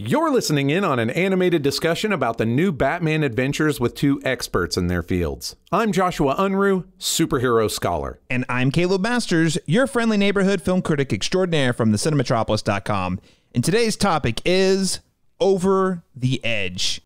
You're listening in on an animated discussion about the new Batman adventures with two experts in their fields. I'm Joshua Unruh, superhero scholar. And I'm Caleb Masters, your friendly neighborhood film critic extraordinaire from thecinematropolis.com. And today's topic is Over the Edge.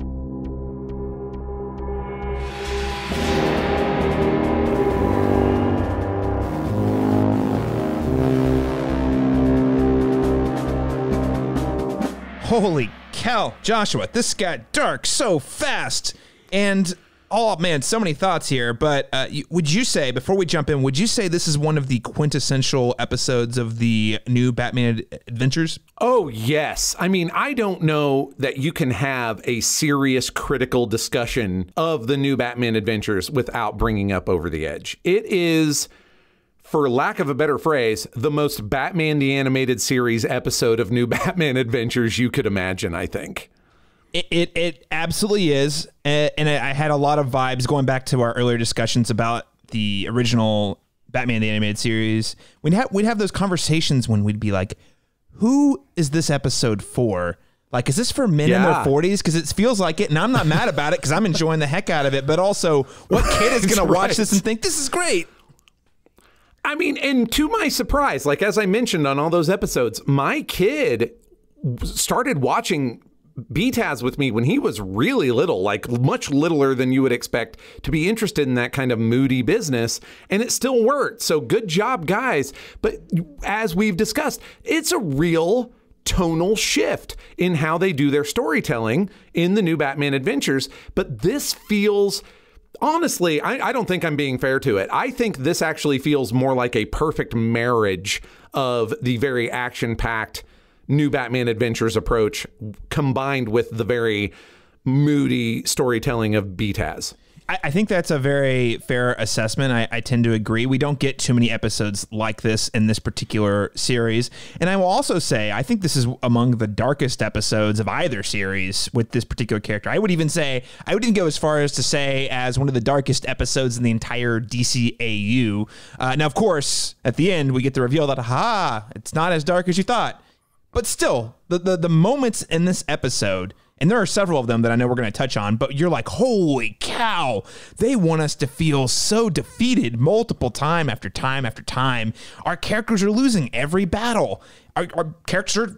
Holy cow, Joshua, this got dark so fast. And, oh man, so many thoughts here. But would you say, before we jump in, would you say this is one of the quintessential episodes of the new Batman adventures? Oh, yes. I mean, I don't know that you can have a serious critical discussion of the new Batman adventures without bringing up Over the Edge. It is, for lack of a better phrase, the most Batman the Animated Series episode of New Batman Adventures you could imagine, I think. It absolutely is. And I had a lot of vibes going back to our earlier discussions about the original Batman the Animated Series. We'd have those conversations when we'd be like, who is this episode for? Like, is this for men in their 40s? Because it feels like it, and I'm not mad about it because I'm enjoying the heck out of it. But also, what kid is going to watch this and think, this is great? I mean, and to my surprise, like as I mentioned on all those episodes, my kid started watching BTAS with me when he was really little, like much littler than you would expect to be interested in that kind of moody business. And it still worked. So good job, guys. But as we've discussed, it's a real tonal shift in how they do their storytelling in the new Batman adventures. But this feels... Honestly, I don't think I'm being fair to it. I think this actually feels more like a perfect marriage of the very action-packed new Batman Adventures approach combined with the very moody storytelling of BTAS. I think that's a very fair assessment. I tend to agree. We don't get too many episodes like this in this particular series. And I will also say, I think this is among the darkest episodes of either series with this particular character. I would even go as far as to say as one of the darkest episodes in the entire DCAU. Now, of course, at the end, we get the reveal that, it's not as dark as you thought. But still, the moments in this episode, and there are several of them that I know we're going to touch on, but you're like, holy cow, they want us to feel so defeated multiple time after time after time. Our characters are losing every battle. Our characters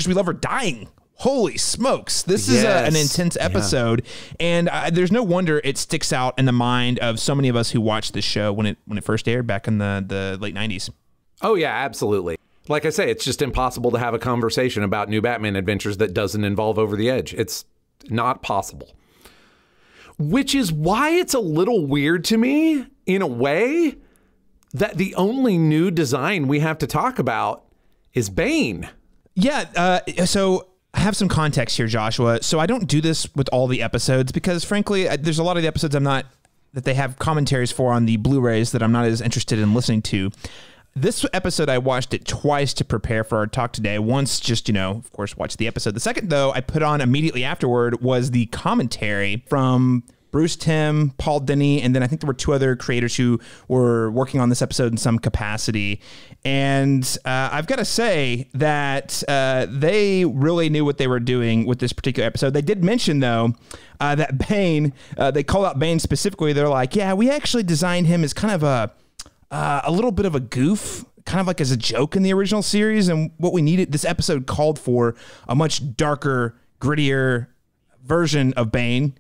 we love are dying. Holy smokes. This is an intense episode. Yeah. And there's no wonder it sticks out in the mind of so many of us who watched this show when it first aired back in the late 90s. Oh, yeah, absolutely. Like I say, it's just impossible to have a conversation about new Batman adventures that doesn't involve Over the Edge. It's not possible. Which is why it's a little weird to me, in a way, that the only new design we have to talk about is Bane. Yeah, so I have some context here, Joshua. So I don't do this with all the episodes because, frankly, there's a lot of the episodes that they have commentaries for on the Blu-rays that I'm not as interested in listening to. This episode, I watched it twice to prepare for our talk today. Once just, of course, watch the episode. The second, though, I put on immediately afterward was the commentary from Bruce Timm, Paul Dini, and then I think there were two other creators who were working on this episode in some capacity. And I've got to say that they really knew what they were doing with this particular episode. They did mention, though, that Bane, they call out Bane specifically. They're like, yeah, we actually designed him as kind of a little bit of a goof, kind of like as a joke in the original series. And what we needed, this episode called for a much darker, grittier version of Bane.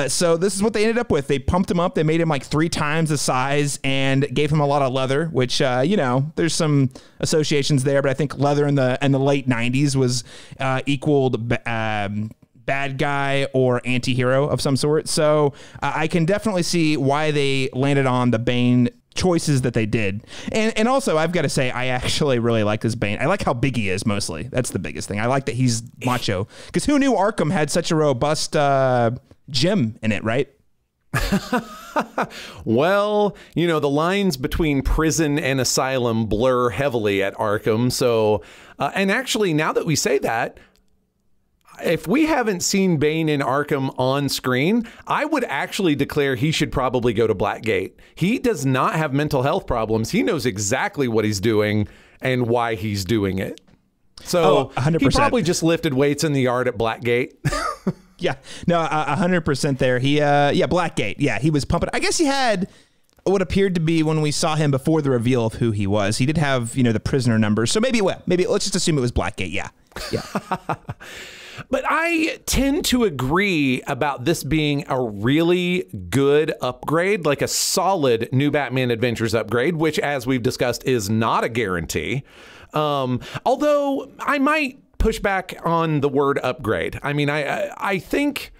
So this is what they ended up with. They pumped him up. They made him like 3 times the size and gave him a lot of leather, which, there's some associations there. But I think leather in the late 90s was equaled bad guy or anti-hero of some sort. So I can definitely see why they landed on the Bane choices that they did. And also, I've got to say, I actually really like this Bane. I like how big he is, mostly. That's the biggest thing. I like that he's macho. Because who knew Arkham had such a robust gym in it, right? Well, the lines between prison and asylum blur heavily at Arkham. So, and actually, now that we say that, if we haven't seen Bane in Arkham on screen, I would actually declare he should probably go to Blackgate. He does not have mental health problems. He knows exactly what he's doing and why he's doing it. So 100%. he probably just lifted weights in the yard at Blackgate. Yeah, no, 100% there. He, Blackgate. Yeah, he was pumping. I guess he had what appeared to be, when we saw him before the reveal of who he was, he did have, the prisoner numbers. So maybe let's just assume it was Blackgate. Yeah. But I tend to agree about this being a really good upgrade, like a solid New Batman Adventures upgrade, which, as we've discussed, is not a guarantee. Although I might push back on the word upgrade. I mean, I think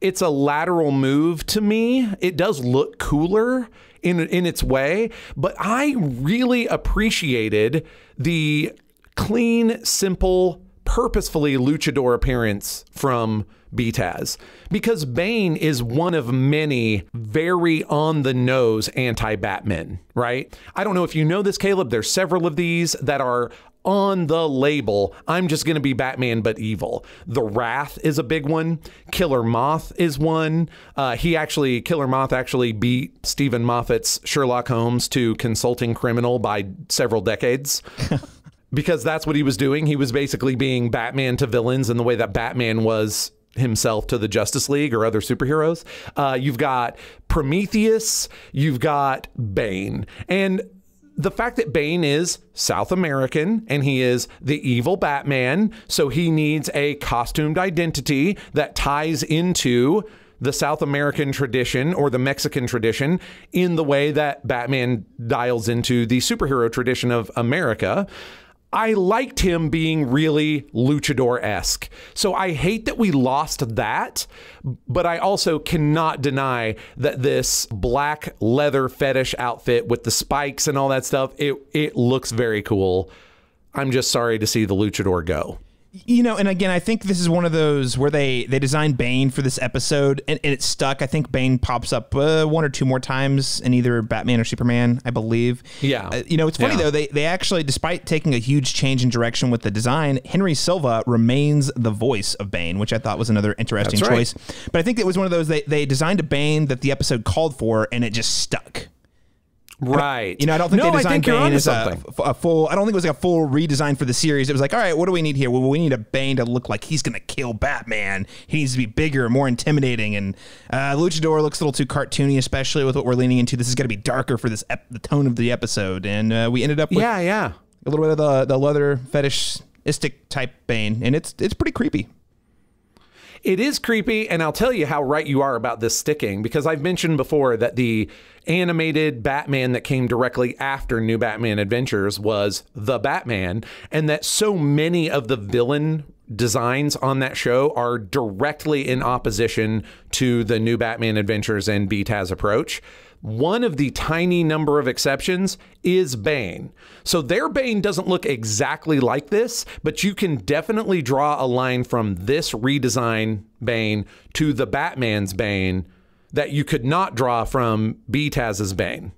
it's a lateral move to me. It does look cooler in its way, but I really appreciated the clean, simple, purposefully luchador appearance from BTAS, because Bane is one of many very on-the-nose anti-Batmen, right? I don't know if you know this, Caleb. There's several of these that are on the label, I'm just going to be Batman but evil. The Wrath is a big one. Killer Moth is one. Killer Moth actually beat Stephen Moffat's Sherlock Holmes to consulting criminal by several decades. Because that's what he was doing. He was basically being Batman to villains in the way that Batman was himself to the Justice League or other superheroes. You've got Prometheus, you've got Bane. And the fact that Bane is South American and he is the evil Batman, so he needs a costumed identity that ties into the South American tradition or the Mexican tradition in the way that Batman dials into the superhero tradition of America. I liked him being really luchador-esque. So I hate that we lost that, but I also cannot deny that this black leather fetish outfit with the spikes and all that stuff, it looks very cool. I'm just sorry to see the luchador go. And again, I think this is one of those where they designed Bane for this episode and it stuck. I think Bane pops up one or two more times in either Batman or Superman, I believe. Yeah. It's funny though, they actually, despite taking a huge change in direction with the design, Henry Silva remains the voice of Bane, which I thought was another interesting choice. But I think it was one of those, they designed a Bane that the episode called for and it just stuck. Right. I don't think they designed Bane as a full, I don't think it was like a full redesign for the series. It was like, all right, what do we need here? Well, we need a Bane to look like he's going to kill Batman. He needs to be bigger, more intimidating. And Luchador looks a little too cartoony, especially with what we're leaning into. This is going to be darker for the tone of the episode. And we ended up with a little bit of the leather fetishistic type Bane. And it's pretty creepy. It is creepy, and I'll tell you how right you are about this sticking, because I've mentioned before that the animated Batman that came directly after New Batman Adventures was The Batman, and that so many of the villain designs on that show are directly in opposition to the New Batman Adventures and BTAS approach. One of the tiny number of exceptions is Bane. So their Bane doesn't look exactly like this, but you can definitely draw a line from this redesign Bane to the Batman's Bane that you could not draw from BTAS's Bane.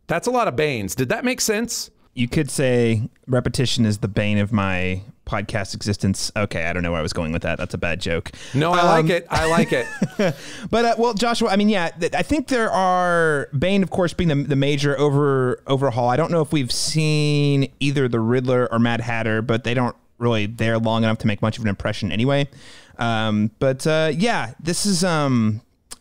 That's a lot of Banes. Did that make sense? You could say repetition is the bane of my podcast existence. Okay, I don't know where I was going with that. That's a bad joke. No, I like it. I like it. But, well, Joshua, I mean, yeah, I think there are, Bane, of course, being the major overhaul. I don't know if we've seen either the Riddler or Mad Hatter, but they don't really there long enough to make much of an impression anyway. Yeah, this is...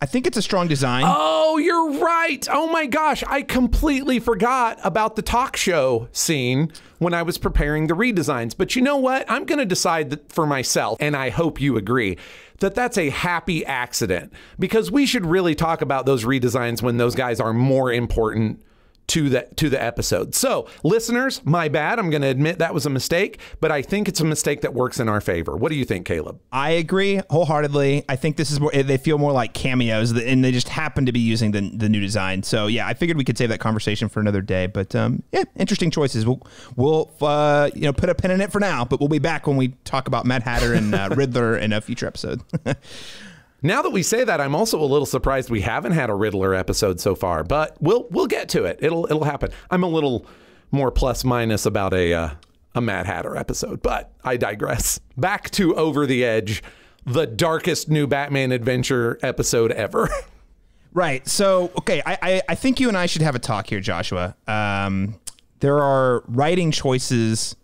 I think it's a strong design. Oh, you're right. Oh my gosh. I completely forgot about the talk show scene when I was preparing the redesigns. But you know what? I'm going to decide that for myself, and I hope you agree, that that's a happy accident, because we should really talk about those redesigns when those guys are more important to the episode. So, listeners, my bad. I'm going to admit that was a mistake, but I think it's a mistake that works in our favor. What do you think, Caleb? I agree wholeheartedly. I think this is more, they feel more like cameos, and they just happen to be using the new design. So, yeah, I figured we could save that conversation for another day. But yeah, interesting choices. We'll put a pin in it for now, but we'll be back when we talk about Mad Hatter and Riddler in a future episode. Now that we say that, I'm also a little surprised we haven't had a Riddler episode so far, but we'll get to it. It'll happen. I'm a little more plus minus about a Mad Hatter episode, but I digress. Back to Over the Edge, the darkest New Batman adventure episode ever. Right. So, okay, I think you and I should have a talk here, Joshua. There are writing choices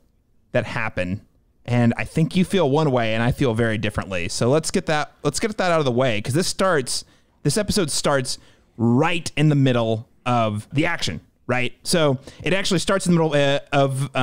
that happen, And I think you feel one way and I feel very differently. So let's get that out of the way, because this episode starts right in the middle of the action, right? So it actually starts in the middle of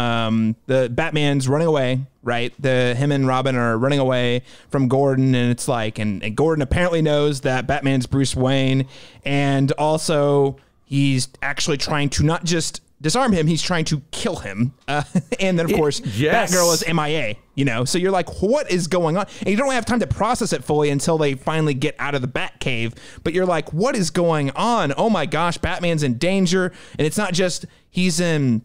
the Batman's running away, right? Him and Robin are running away from Gordon, and it's like, and Gordon apparently knows that Batman's Bruce Wayne, and also he's actually trying to not just disarm him, he's trying to kill him. And then, of course, Batgirl is MIA, you know? So you're like, what is going on? And you don't have time to process it fully until they finally get out of the Batcave. But you're like, what is going on? Oh my gosh, Batman's in danger. And it's not just he's in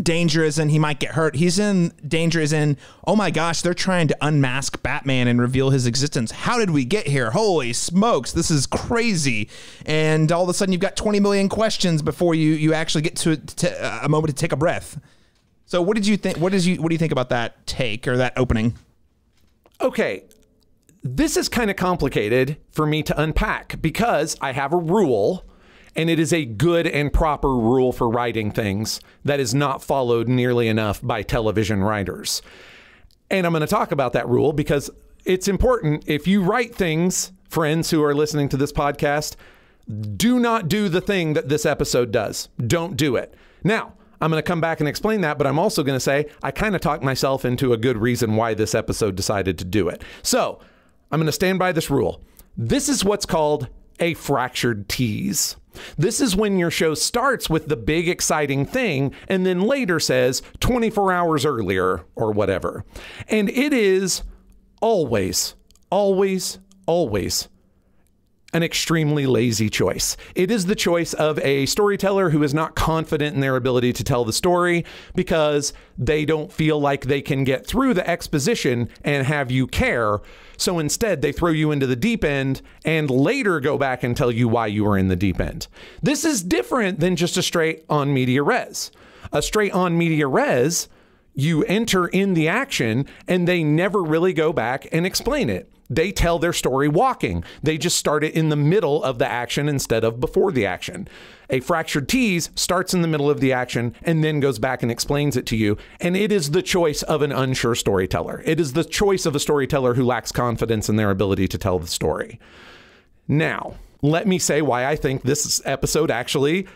danger as in he might get hurt. He's in danger as in, oh my gosh, they're trying to unmask Batman and reveal his existence. How did we get here? Holy smokes, this is crazy. And all of a sudden you've got 20 million questions before you actually get to a moment to take a breath. So what did you think? What do you think about that take or that opening? Okay. This is kind of complicated for me to unpack because I have a rule, and it is a good and proper rule for writing things that is not followed nearly enough by television writers. And I'm going to talk about that rule because it's important. If you write things, friends who are listening to this podcast, do not do the thing that this episode does. Don't do it. Now, I'm going to come back and explain that, but I'm also going to say I kind of talked myself into a good reason why this episode decided to do it. So I'm going to stand by this rule. This is what's called a fractured tease. This is when your show starts with the big exciting thing and then later says 24 hours earlier or whatever. And it is always, always, always an extremely lazy choice. It is the choice of a storyteller who is not confident in their ability to tell the story because they don't feel like they can get through the exposition and have you care. So instead, they throw you into the deep end and later go back and tell you why you were in the deep end. This is different than just a straight on media res. A straight on media res, you enter in the action and they never really go back and explain it. They tell their story walking. They just start it in the middle of the action instead of before the action. A fractured tease starts in the middle of the action and then goes back and explains it to you. And it is the choice of an unsure storyteller. It is the choice of a storyteller who lacks confidence in their ability to tell the story. Now, let me say why I think this episode actually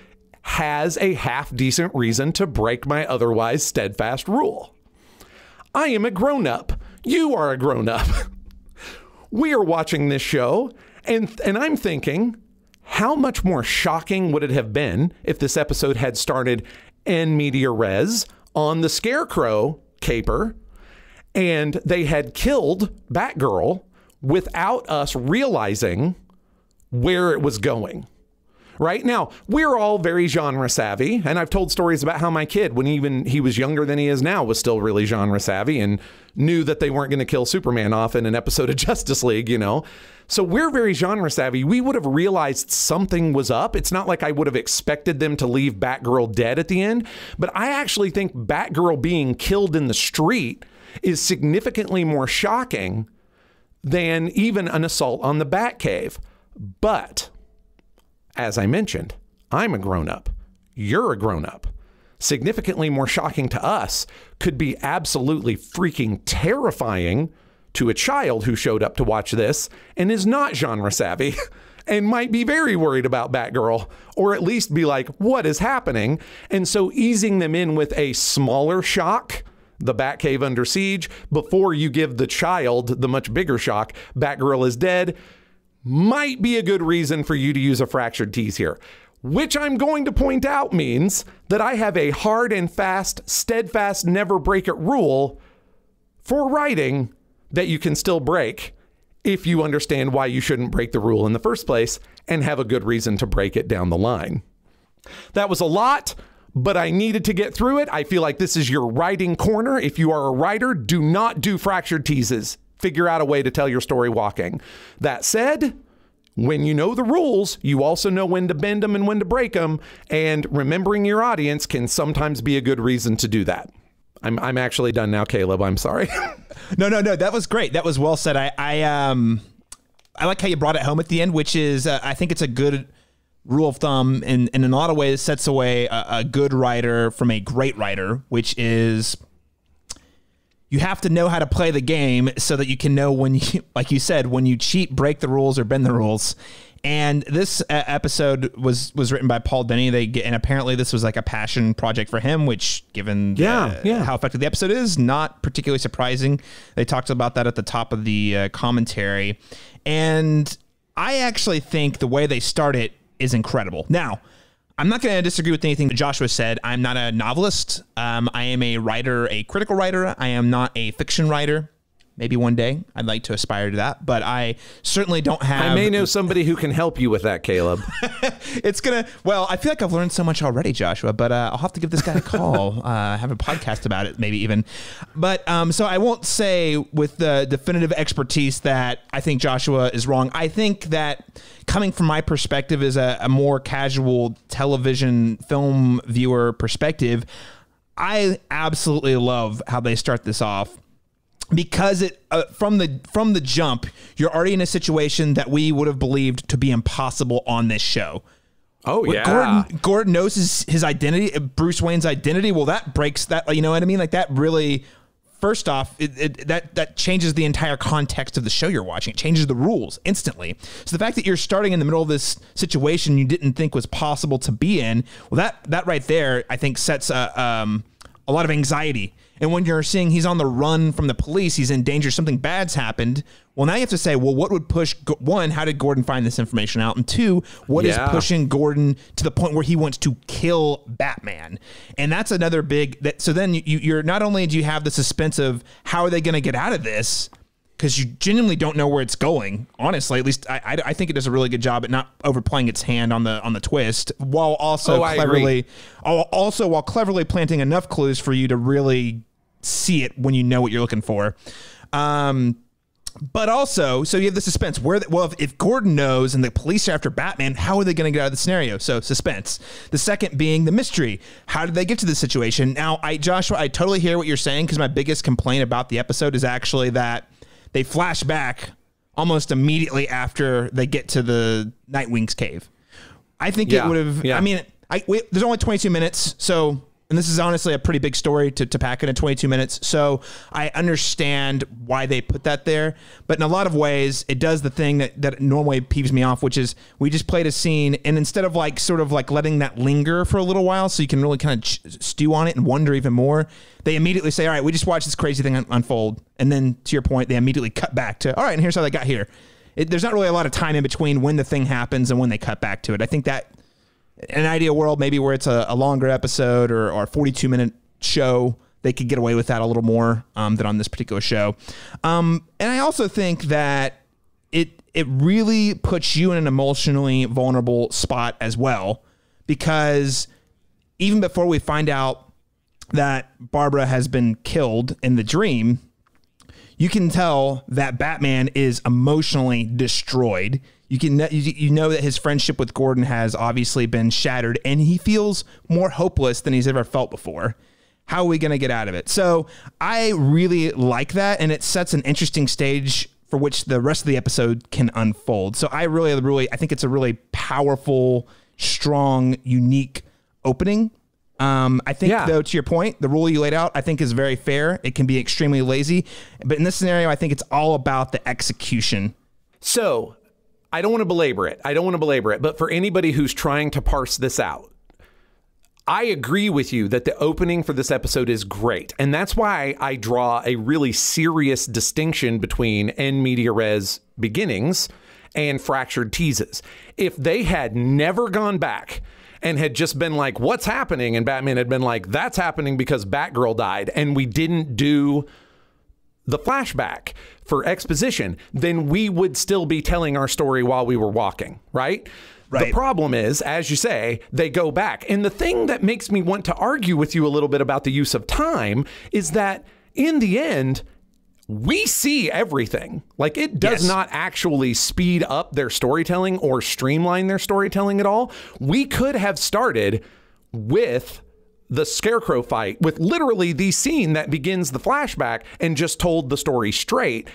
has a half decent reason to break my otherwise steadfast rule. I am a grown-up. You are a grown-up. We are watching this show, and I'm thinking, how much more shocking would it have been if this episode had started en media res on the Scarecrow caper, and they had killed Batgirl without us realizing where it was going. Right now, we're all very genre savvy, and I've told stories about how my kid, when even he was younger than he is now, was still really genre savvy and knew that they weren't going to kill Superman off in an episode of Justice League, you know. So we're very genre savvy. We would have realized something was up. It's not like I would have expected them to leave Batgirl dead at the end, but I actually think Batgirl being killed in the street is significantly more shocking than even an assault on the Batcave. But as I mentioned, I'm a grown-up. You're a grown-up. Significantly more shocking to us could be absolutely freaking terrifying to a child who showed up to watch this and is not genre savvy and might be very worried about Batgirl, or at least be like, what is happening? And so easing them in with a smaller shock, the Batcave under siege, before you give the child the much bigger shock, Batgirl is dead, might be a good reason for you to use a fractured tease here, which I'm going to point out means that I have a hard and fast, steadfast, never break it rule for writing that you can still break if you understand why you shouldn't break the rule in the first place and have a good reason to break it down the line. That was a lot, but I needed to get through it. I feel like this is your writing corner. If you are a writer, do not do fractured teases. Figure out a way to tell your story walking. That said, when you know the rules, you also know when to bend them and when to break them. And remembering your audience can sometimes be a good reason to do that. I'm actually done now, Caleb. I'm sorry. No. That was great. That was well said. I like how you brought it home at the end, which is, I think it's a good rule of thumb, and in a lot of ways sets away a good writer from a great writer, which is, you have to know how to play the game so that you can know when you, like you said, when you cheat, break the rules or bend the rules. And this episode was written by Paul Denny. And apparently this was like a passion project for him, which, given how effective the episode is, not particularly surprising. They talked about that at the top of the commentary. And I actually think the way they start it is incredible. Now, I'm not going to disagree with anything that Joshua said. I'm not a novelist. I am a writer, a critical writer. I am not a fiction writer. Maybe one day I'd like to aspire to that, but I certainly don't have... I may know somebody who can help you with that, Caleb. Well, I feel like I've learned so much already, Joshua, but I'll have to give this guy a call, have a podcast about it, maybe even. But so I won't say with the definitive expertise that I think Joshua is wrong. I think that coming from my perspective as a more casual television film viewer perspective, I absolutely love how they start this off. Because it from the jump, you're already in a situation that we would have believed to be impossible on this show. Oh, yeah. Gordon knows his identity, Bruce Wayne's identity. Well, that breaks that. You know what I mean? Like that really. First off, that changes the entire context of the show you're watching. It changes the rules instantly. So the fact that you're starting in the middle of this situation you didn't think was possible to be in, well, that right there, I think sets a lot of anxiety. And when you're seeing he's on the run from the police, he's in danger, something bad's happened. Well, now you have to say, well, what would push, one, how did Gordon find this information out? And two, what is pushing Gordon to the point where he wants to kill Batman? And that's another big, so then you're not only do you have the suspense of how are they going to get out of this, because you genuinely don't know where it's going. Honestly, at least I think it does a really good job at not overplaying its hand on the twist, while also while cleverly planting enough clues for you to really see it when you know what you're looking for. But also, so you have the suspense. If Gordon knows and the police are after Batman, how are they going to get out of the scenario? So suspense. The second being the mystery. How did they get to this situation? Now, Joshua, I totally hear what you're saying, because my biggest complaint about the episode is actually that they flash back almost immediately after they get to the Nightwing's cave. I think it would have... Yeah. I mean, there's only 22 minutes, so... And this is honestly a pretty big story to pack in 22 minutes. So I understand why they put that there. But in a lot of ways, it does the thing that normally peeves me off, which is we just played a scene. And instead of sort of letting that linger for a little while so you can really kind of stew on it and wonder even more, they immediately say, all right, we just watched this crazy thing unfold. And then to your point, they immediately cut back to, all right, and here's how they got here. There's not really a lot of time in between when the thing happens and when they cut back to it. I think that in an ideal world, maybe where it's a longer episode or a 42-minute show, they could get away with that a little more than on this particular show. And I also think that it really puts you in an emotionally vulnerable spot as well, because even before we find out that Barbara has been killed in the dream, you can tell that Batman is emotionally destroyed. You know that his friendship with Gordon has obviously been shattered, and he feels more hopeless than he's ever felt before. How are we going to get out of it? So I really like that, and it sets an interesting stage for which the rest of the episode can unfold. So I think it's a really powerful, strong, unique opening. I think, though, to your point, the rule you laid out, I think is very fair. It can be extremely lazy. But in this scenario, I think it's all about the execution. So I don't want to belabor it. But for anybody who's trying to parse this out, I agree with you that the opening for this episode is great. And that's why I draw a really serious distinction between en media res beginnings and fractured teases. If they had never gone back and had just been like, what's happening? And Batman had been like, that's happening because Batgirl died, and we didn't do the flashback for exposition, then we would still be telling our story while we were walking, right? The problem is, as you say, they go back. And the thing that makes me want to argue with you a little bit about the use of time is that in the end, we see everything. Like, it does not actually speed up their storytelling or streamline their storytelling at all. We could have started with the Scarecrow fight with literally the scene that begins the flashback and just told the story straight.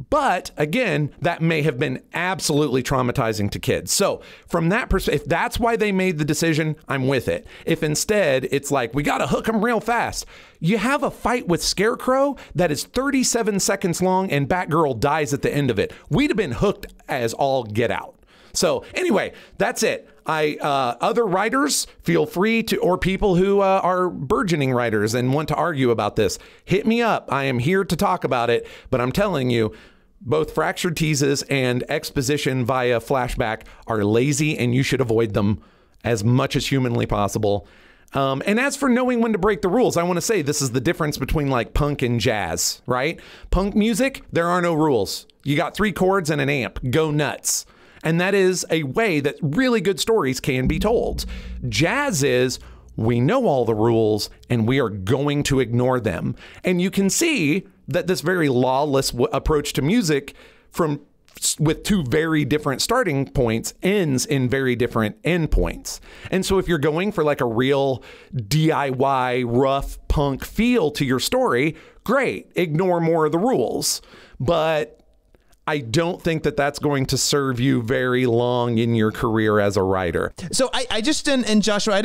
But again, that may have been absolutely traumatizing to kids. So from that perspective, if that's why they made the decision, I'm with it. If instead it's like, we got to hook them real fast. You have a fight with Scarecrow that is 37 seconds long and Batgirl dies at the end of it. We'd have been hooked as all get out. So anyway, that's it. Other writers, feel free to, or people who are burgeoning writers and want to argue about this, hit me up. I am here to talk about it, but I'm telling you, both fractured teases and exposition via flashback are lazy and you should avoid them as much as humanly possible. And as for knowing when to break the rules, I want to say this is the difference between like punk and jazz, right? Punk music, there are no rules. You got 3 chords and an amp, go nuts. And that is a way that really good stories can be told. Jazz is, we know all the rules and we are going to ignore them. And you can see that this very lawless approach to music with 2 very different starting points ends in very different endpoints. And so if you're going for like a real DIY rough punk feel to your story, great, ignore more of the rules. But I don't think that that's going to serve you very long in your career as a writer. So I just, and Joshua,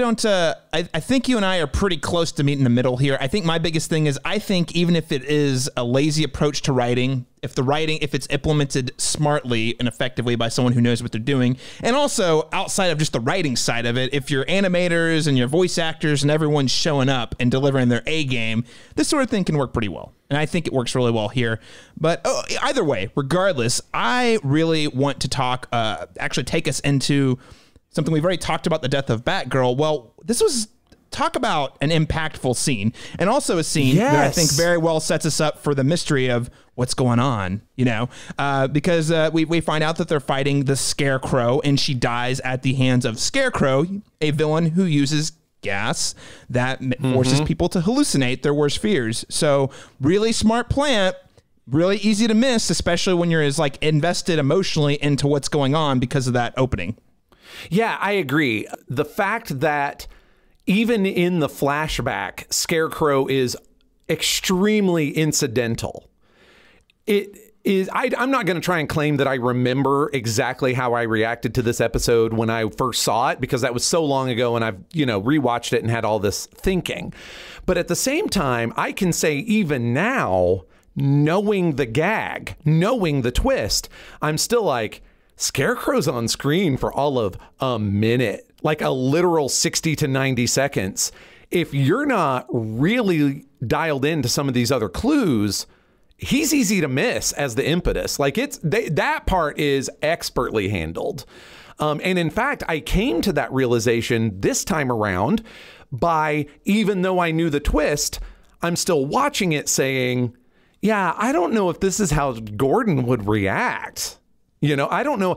I think you and I are pretty close to meet in the middle here. I think my biggest thing is I think even if it is a lazy approach to writing, if it's implemented smartly and effectively by someone who knows what they're doing, and also outside of just the writing side of it, if your animators and your voice actors and everyone's showing up and delivering their A game, this sort of thing can work pretty well. And I think it works really well here. But either way, regardless, I really want to talk, actually take us into something we've already talked about, the death of Batgirl. Well, this was talk about an impactful scene, and also a scene that I think very well sets us up for the mystery of what's going on, you know, because we find out that they're fighting the Scarecrow, and she dies at the hands of Scarecrow, a villain who uses gas that forces people to hallucinate their worst fears. So really smart plant, really easy to miss, especially when you're as like invested emotionally into what's going on because of that opening. Yeah, I agree. The fact that even in the flashback, Scarecrow is extremely incidental. I'm not going to try and claim that I remember exactly how I reacted to this episode when I first saw it, because that was so long ago and I've, rewatched it and had all this thinking. But at the same time, I can say even now, knowing the gag, knowing the twist, I'm still like, Scarecrow's on screen for all of a minute, like a literal 60 to 90 seconds. If you're not really dialed into some of these other clues, he's easy to miss as the impetus. Like that part is expertly handled. And in fact, I came to that realization this time around by, even though I knew the twist, I'm still watching it saying, yeah, I don't know if this is how Gordon would react. I don't know.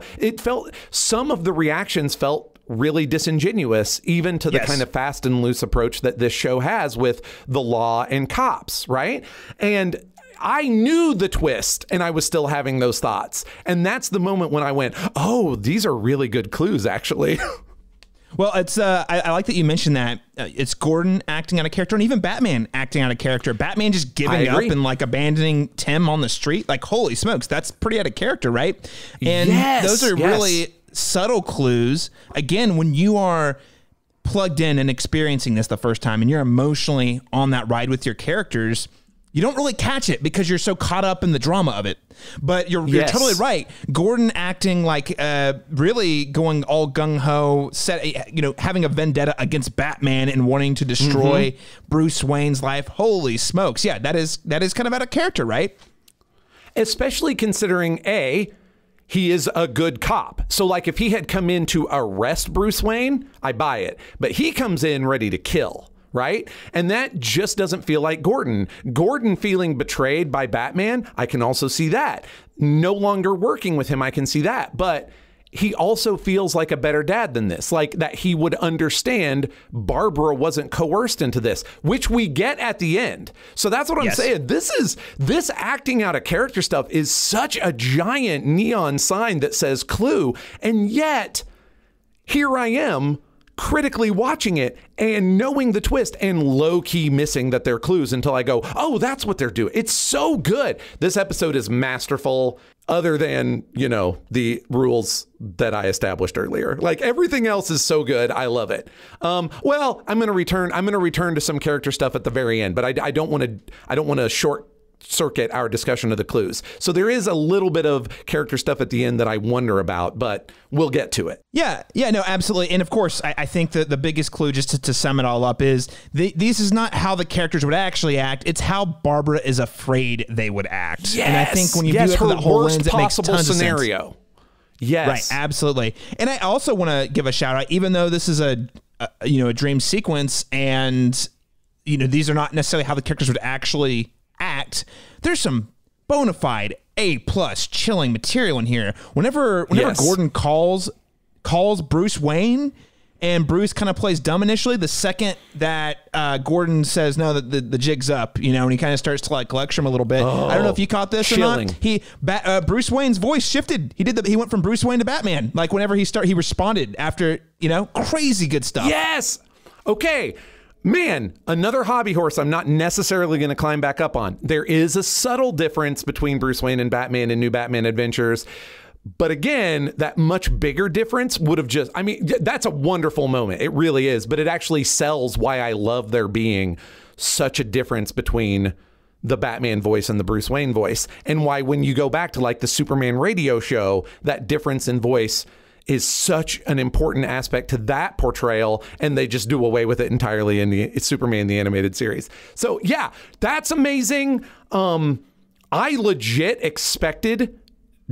Some of the reactions felt really disingenuous, even to the kind of fast and loose approach that this show has with the law and cops, right? And I knew the twist and I was still having those thoughts. And that's the moment when I went, oh, these are really good clues, actually. Well, it's I like that you mentioned that. It's Gordon acting out of character, and even Batman acting out of character. Batman just giving up and like abandoning Tim on the street. Like, holy smokes, that's pretty out of character, right? And those are really subtle clues. Again, when you are plugged in and experiencing this the first time and you're emotionally on that ride with your characters, you don't really catch it because you're so caught up in the drama of it. But you're totally right. Gordon acting like really going all gung-ho, having a vendetta against Batman and wanting to destroy Bruce Wayne's life. Holy smokes. Yeah, that is kind of out of character, right? Especially considering, he is a good cop. So like if he had come in to arrest Bruce Wayne, I buy it. But he comes in ready to kill. Right? And that just doesn't feel like Gordon. Gordon feeling betrayed by Batman, I can also see that. No longer working with him, I can see that. But he also feels like a better dad than this, like that he would understand Barbara wasn't coerced into this, which we get at the end. So that's what I'm saying. This acting out of character stuff is such a giant neon sign that says clue. And yet here I am critically watching it and knowing the twist and low-key missing that they're clues until I go, oh, that's what they're doing. It's so good. This episode is masterful, other than, you know, the rules that I established earlier. Like, everything else is so good. I love it. Well, I'm going to return to some character stuff at the very end, but I don't want to short circuit our discussion of the clues. So there is a little bit of character stuff at the end that I wonder about, but we'll get to it. Yeah, no, absolutely. And of course, I think that the biggest clue, just to sum it all up, is this is not how the characters would actually act. It's how Barbara is afraid they would act. Yes. And I think when you do it through that whole lens, it makes tons of sense. Yes. Right, absolutely. And I also want to give a shout out, even though this is a dream sequence, and these are not necessarily how the characters would actually act, there's some bona fide A+ chilling material in here. Whenever Gordon calls Bruce Wayne, and Bruce kind of plays dumb initially, the second that Gordon says no, the jig's up, and he kind of starts to like lecture him a little bit. I don't know if you caught this chilling. or not. Bruce Wayne's voice shifted. He went from Bruce Wayne to Batman. Like whenever he responded after, crazy good stuff. Yes. Okay. Man, another hobby horse I'm not necessarily going to climb back up on. There is a subtle difference between Bruce Wayne and Batman in New Batman Adventures. But again, that much bigger difference would have that's a wonderful moment. It really is. But it actually sells why I love there being such a difference between the Batman voice and the Bruce Wayne voice. And why when you go back to like the Superman radio show, that difference in voice is such an important aspect to that portrayal, and they just do away with it entirely in the Superman the Animated Series. So yeah, that's amazing. I legit expected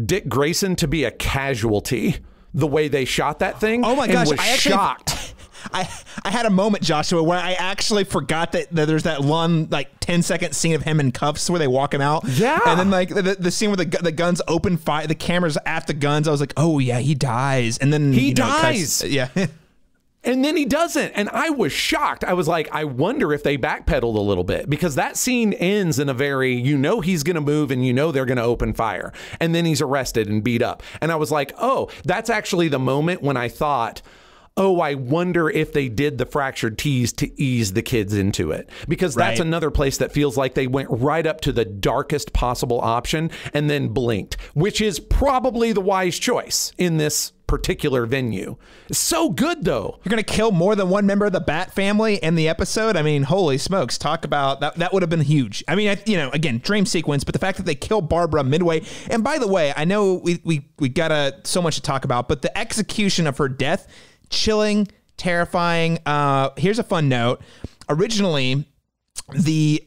Dick Grayson to be a casualty the way they shot that thing. Oh my gosh, I was shocked. I had a moment, Joshua, where I actually forgot that there's that long, like 10-second scene of him in cuffs where they walk him out. Yeah. And then like the scene where the guns open fire, the camera's at the guns. I was like, oh yeah, he dies. And then he dies. Yeah. And then he doesn't. And I was shocked. I was like, I wonder if they backpedaled a little bit, because that scene ends in a very, he's going to move and they're going to open fire. And then he's arrested and beat up. And I was like, oh, that's actually the moment when I thought, oh, I wonder if they did the fractured T's to ease the kids into it. Because that's another place that feels like they went right up to the darkest possible option and then blinked, which is probably the wise choice in this particular venue. It's so good, though. You're going to kill more than one member of the Bat family in the episode? I mean, holy smokes. Talk about that. That would have been huge. I mean, again, dream sequence, but the fact that they kill Barbara midway. And by the way, I know we got so much to talk about, but the execution of her death, chilling, terrifying. Here's a fun note. Originally, the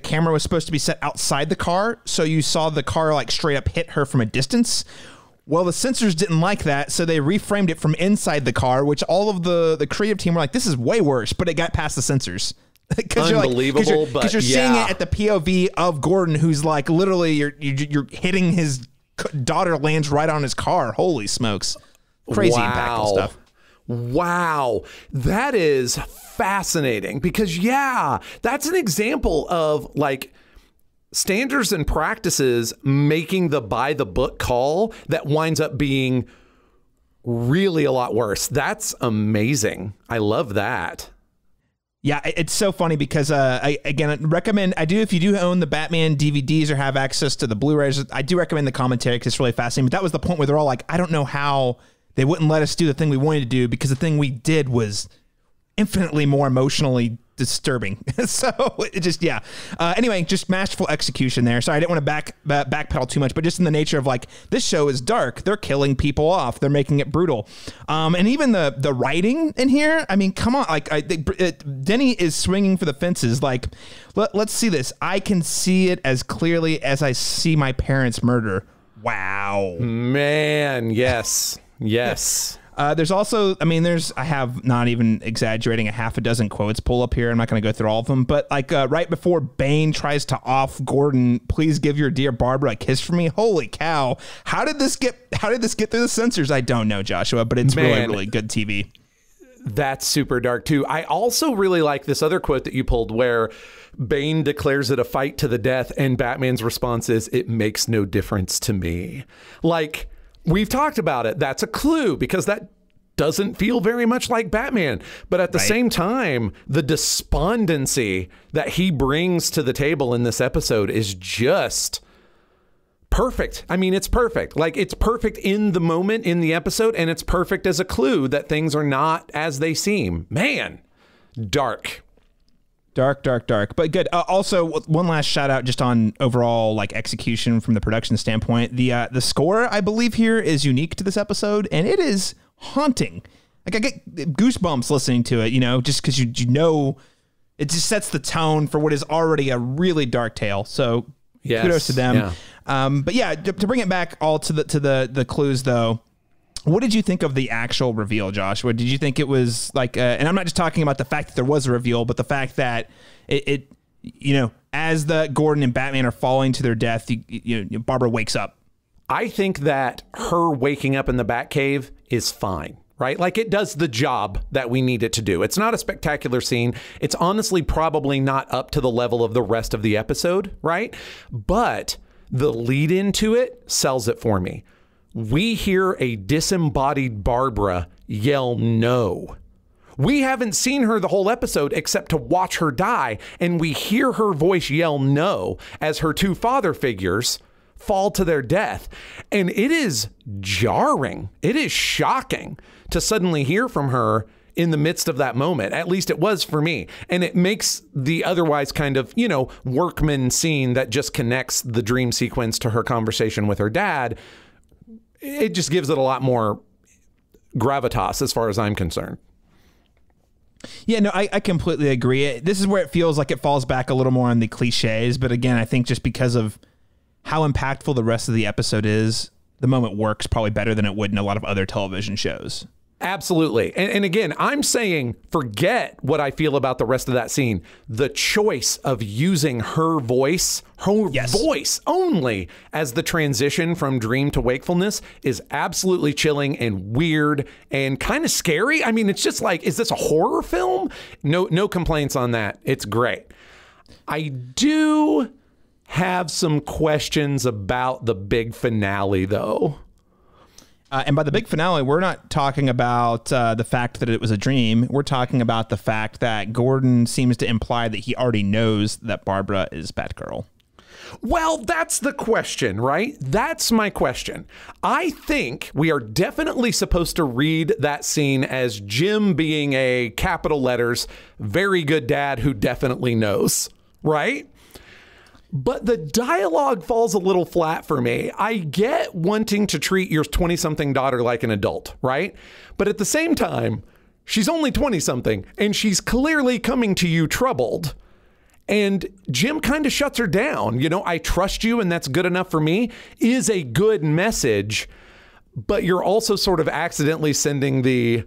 camera was supposed to be set outside the car, so you saw the car like straight up hit her from a distance. Well, the censors didn't like that, so they reframed it from inside the car, which all of the creative team were like, this is way worse, but it got past the censors. Unbelievable, because you're seeing it at the POV of Gordon, who's like literally you're hitting his daughter, lands right on his car. Holy smokes. Crazy impactful stuff. Wow, that is fascinating, because that's an example of like standards and practices making the by the book call that winds up being really a lot worse. That's amazing. I love that. Yeah, it's so funny because I recommend, if you do own the Batman DVDs or have access to the Blu-rays, I do recommend the commentary because it's really fascinating. But that was the point where they're all like, I don't know how they wouldn't let us do the thing we wanted to do, because the thing we did was infinitely more emotionally disturbing. So it just, anyway, just masterful execution there. Sorry, I didn't want to backpedal too much, but just in the nature of like, this show is dark. They're killing people off. They're making it brutal. And even the writing in here, I mean, come on. Like Denny is swinging for the fences. Like, let's see this. I can see it as clearly as I see my parents' murder. Wow. Man, yes. Yes. There's also, I have, not even exaggerating, a half a dozen quotes pull up here. I'm not going to go through all of them, but like right before Bane tries to off Gordon, please give your dear Barbara a kiss for me. Holy cow. How did this get through the censors? I don't know, Joshua, but it's really, really good TV. That's super dark too. I also really like this other quote that you pulled where Bane declares it a fight to the death and Batman's response is, it makes no difference to me. Like, we've talked about it. That's a clue, because that doesn't feel very much like Batman. But at the same time, the despondency that he brings to the table in this episode is just perfect. I mean, it's perfect. Like, it's perfect in the moment in the episode, and it's perfect as a clue that things are not as they seem. Man, dark. Dark. But good. Also, one last shout out just on overall like execution from the production standpoint. The score, I believe, here is unique to this episode, and it is haunting. Like, I get goosebumps listening to it, you know, just because you know it just sets the tone for what is already a really dark tale. So kudos to them. Yeah. But yeah, to bring it back all to the clues though. What did you think of the actual reveal, Joshua? Did you think it was like, and I'm not just talking about the fact that there was a reveal, but the fact that it you know, as the Gordon and Batman are falling to their death, Barbara wakes up. I think that her waking up in the Batcave is fine, right? Like, it does the job that we need it to do. It's not a spectacular scene. It's honestly probably not up to the level of the rest of the episode, right? But the lead into it sells it for me. We hear a disembodied Barbara yell no. We haven't seen her the whole episode except to watch her die, and we hear her voice yell no as her two father figures fall to their death. And it is jarring. It is shocking to suddenly hear from her in the midst of that moment. At least it was for me. And it makes the otherwise kind of, workman scene that just connects the dream sequence to her conversation with her dad. It just gives it a lot more gravitas as far as I'm concerned. Yeah, no, I completely agree. This is where it feels like it falls back a little more on the cliches. But again, I think just because of how impactful the rest of the episode is, the moment works probably better than it would in a lot of other television shows. Absolutely. And again, I'm saying forget what I feel about the rest of that scene. The choice of using her voice only as the transition from dream to wakefulness is absolutely chilling and weird and kind of scary. I mean, it's just like, is this a horror film? No complaints on that. It's great. I do have some questions about the big finale, though. And by the big finale, we're not talking about the fact that it was a dream. We're talking about the fact that Gordon seems to imply that he already knows that Barbara is Batgirl. Well, that's the question, right? That's my question. I think we are definitely supposed to read that scene as Jim being a capital letters, very good dad who definitely knows, right? But the dialogue falls a little flat for me. I get wanting to treat your 20-something daughter like an adult, right? But at the same time, she's only 20-something, and she's clearly coming to you troubled. And Jim kind of shuts her down. I trust you, and that's good enough for me, is a good message. But you're also sort of accidentally sending the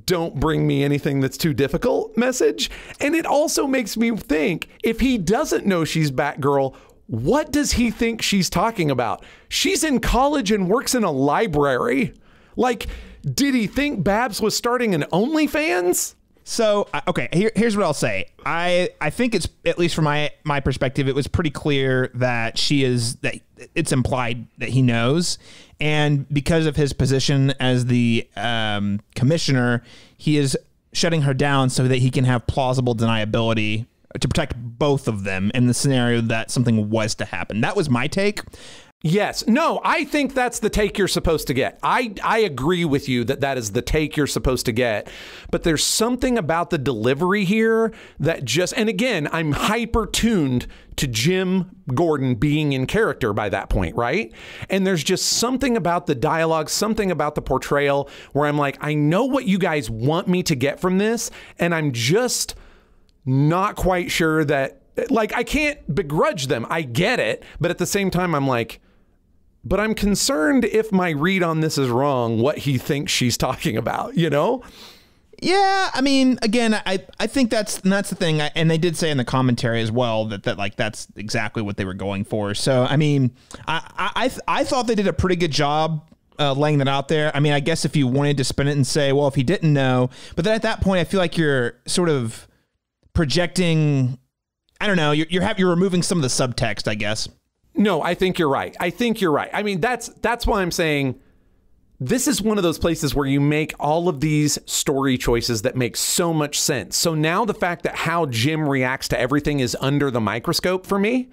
don't bring me anything that's too difficult message. And it also makes me think, if he doesn't know she's Batgirl, what does he think she's talking about? She's in college and works in a library. Like, did he think Babs was starting an OnlyFans? So, okay, here's what I'll say. I think it's, at least from my perspective, it was pretty clear that that it's implied that he knows. And because of his position as the commissioner, he is shutting her down so that he can have plausible deniability to protect both of them in the scenario that something was to happen. That was my take. Yes. No, I think that's the take you're supposed to get. I agree with you that is the take you're supposed to get. But there's something about the delivery here that just, and again, I'm hyper tuned to Jim Gordon being in character by that point, right? And there's just something about the dialogue, something about the portrayal where I'm like, I know what you guys want me to get from this, and I'm just not quite sure that, like, I can't begrudge them. I get it. But at the same time, I'm like, but I'm concerned if my read on this is wrong, what he thinks she's talking about, Yeah, I mean, again, I think that's the thing, and they did say in the commentary as well that like that's exactly what they were going for. So, I mean, I thought they did a pretty good job laying that out there. I mean, I guess if you wanted to spin it and say, well, if he didn't know, but then at that point, I feel like you're sort of projecting. I don't know. You're removing some of the subtext, I guess. No, I think you're right. I mean, that's why I'm saying this is one of those places where you make all of these story choices that make so much sense. So now the fact that how Jim reacts to everything is under the microscope for me.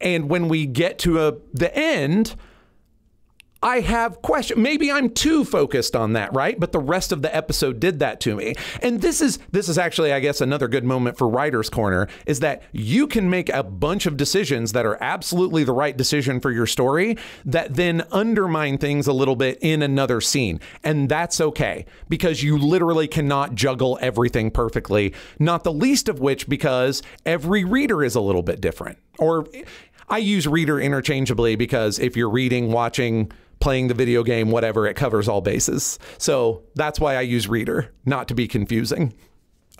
And when we get to the end, I have questions. Maybe I'm too focused on that, right? But the rest of the episode did that to me. And this is actually, I guess, another good moment for Writer's Corner, is that you can make a bunch of decisions that are absolutely the right decision for your story that then undermine things a little bit in another scene. And that's okay, because you literally cannot juggle everything perfectly, not the least of which because every reader is a little bit different. Or I use reader interchangeably because if you're reading, watching, playing the video game, whatever, it covers all bases. So that's why I use reader, not to be confusing.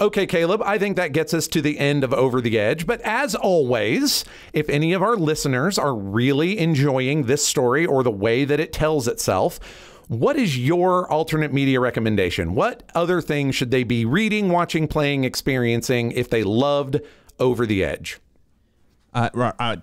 Okay, Caleb, I think that gets us to the end of Over the Edge. But as always, if any of our listeners are really enjoying this story or the way that it tells itself, what is your alternate media recommendation? What other things should they be reading, watching, playing, experiencing if they loved Over the Edge?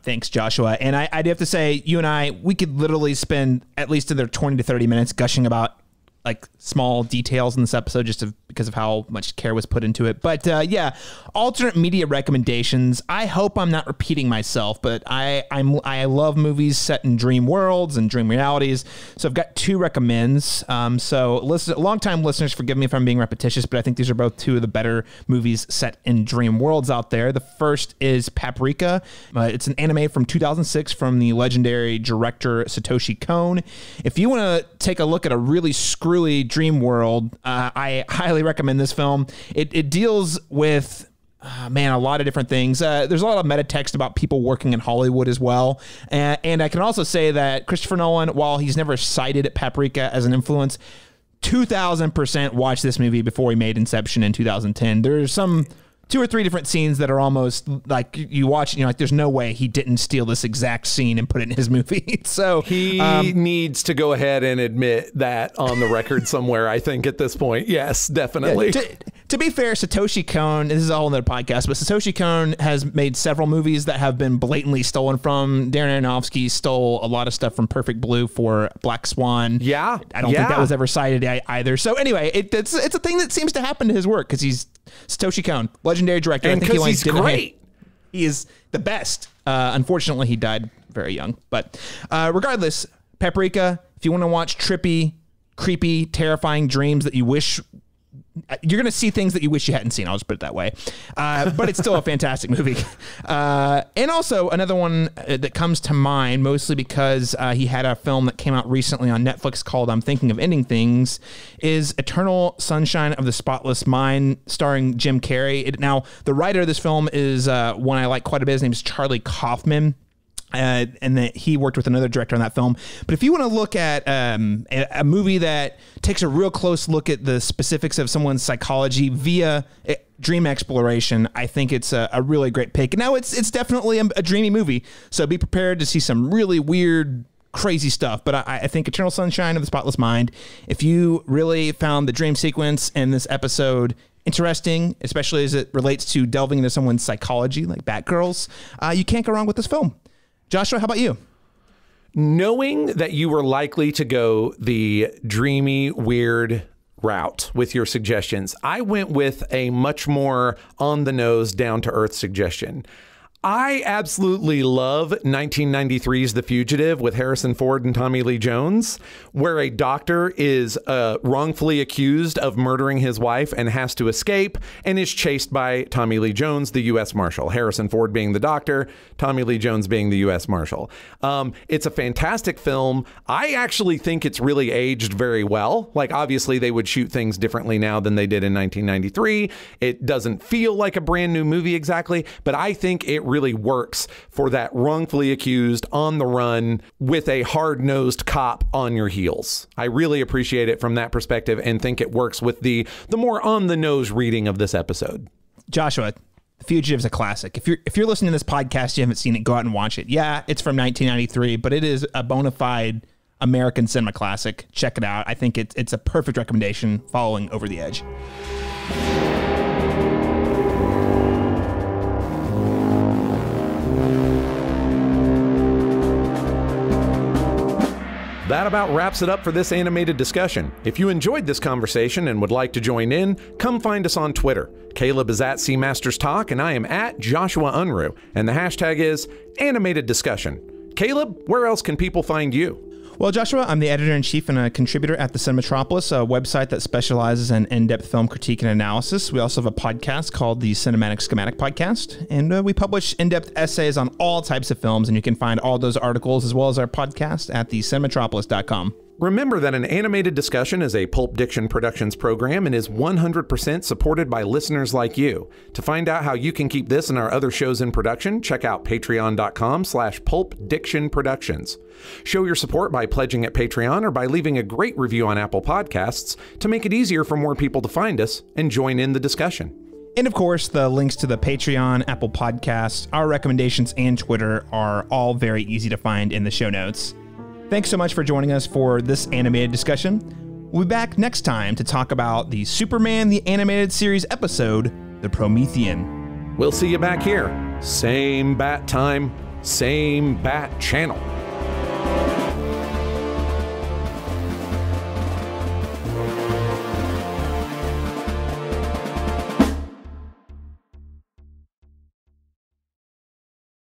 Thanks, Joshua. And I'd have to say, you and we could literally spend at least another 20 to 30 minutes gushing about like small details in this episode just because of how much care was put into it. But yeah, alternate media recommendations. I hope I'm not repeating myself, but I love movies set in dream worlds and dream realities. So I've got two recommends. So longtime listeners, forgive me if I'm being repetitious, but I think these are both two of the better movies set in dream worlds out there. The first is Paprika. It's an anime from 2006 from the legendary director Satoshi Kon. If you want to take a look at a really screwy dream world, I highly recommend this film. It deals with a lot of different things. There's a lot of meta text about people working in Hollywood as well. And I can also say that Christopher Nolan, while he's never cited Paprika as an influence, 2000% watched this movie before he made Inception in 2010. There's some 2 or 3 different scenes that are almost like you watch, you know, like there's no way he didn't steal this exact scene and put it in his movie. So he needs to go ahead and admit that on the record somewhere, I think at this point. Yes, definitely. Yeah, to be fair, Satoshi Kon, this is a whole other podcast, but Satoshi Kon has made several movies that have been blatantly stolen from. Darren Aronofsky stole a lot of stuff from Perfect Blue for Black Swan. Yeah. I don't think that was ever cited either. So anyway, it's a thing that seems to happen to his work because he's Satoshi Kon, legendary director. And because he's great. He is the best. Unfortunately, he died very young. But regardless, Paprika, if you want to watch trippy, creepy, terrifying dreams that you wish... You're going to see things that you wish you hadn't seen. I'll just put it that way. But it's still a fantastic movie. And also another one that comes to mind, mostly because he had a film that came out recently on Netflix called I'm Thinking of Ending Things, is Eternal Sunshine of the Spotless Mind, starring Jim Carrey. Now, the writer of this film is one I like quite a bit. His name is Charlie Kaufman. And that he worked with another director on that film. But if you want to look at a movie that takes a real close look at the specifics of someone's psychology via dream exploration, I think it's a really great pick. Now, it's definitely a dreamy movie, so be prepared to see some really weird, crazy stuff. But I think Eternal Sunshine of the Spotless Mind, if you really found the dream sequence in this episode interesting, especially as it relates to delving into someone's psychology, like Batgirls, you can't go wrong with this film. Joshua, how about you? Knowing that you were likely to go the dreamy, weird route with your suggestions, I went with a much more on-the-nose, down-to-earth suggestion. I absolutely love 1993's The Fugitive with Harrison Ford and Tommy Lee Jones, where a doctor is wrongfully accused of murdering his wife and has to escape and is chased by Tommy Lee Jones, the U.S. Marshal. Harrison Ford being the doctor, Tommy Lee Jones being the U.S. Marshal. It's a fantastic film. I actually think it's really aged very well. Like, obviously, they would shoot things differently now than they did in 1993. It doesn't feel like a brand new movie exactly, but I think it really works for that wrongfully accused on the run with a hard-nosed cop on your heels. I really appreciate it from that perspective and think it works with the more on-the-nose reading of this episode. Joshua, The Fugitive is a classic. If you're listening to this podcast, you haven't seen it, go out and watch it. Yeah, it's from 1993, but it is a bona fide American cinema classic. Check it out. I think it's a perfect recommendation following Over the Edge. That about wraps it up for this animated discussion. If you enjoyed this conversation and would like to join in, come find us on Twitter. Caleb is at CMastersTalk and I am at Joshua Unruh, and the hashtag is animated discussion. Caleb, where else can people find you? Well, Joshua, I'm the editor-in-chief and a contributor at the Cinematropolis, a website that specializes in in-depth film critique and analysis. We also have a podcast called the Cinematic Schematic Podcast, and we publish in-depth essays on all types of films, and you can find all those articles as well as our podcast at the cinematropolis.com. Remember that an animated discussion is a Pulp Diction Productions program and is 100% supported by listeners like you. To find out how you can keep this and our other shows in production, check out patreon.com/pulpdictionproductions. Show your support by pledging at Patreon or by leaving a great review on Apple Podcasts to make it easier for more people to find us and join in the discussion. And of course, the links to the Patreon, Apple Podcasts, our recommendations, and Twitter are all very easy to find in the show notes. Thanks so much for joining us for this animated discussion. We'll be back next time to talk about the Superman the Animated Series episode, The Promethean. We'll see you back here. Same bat time, same bat channel.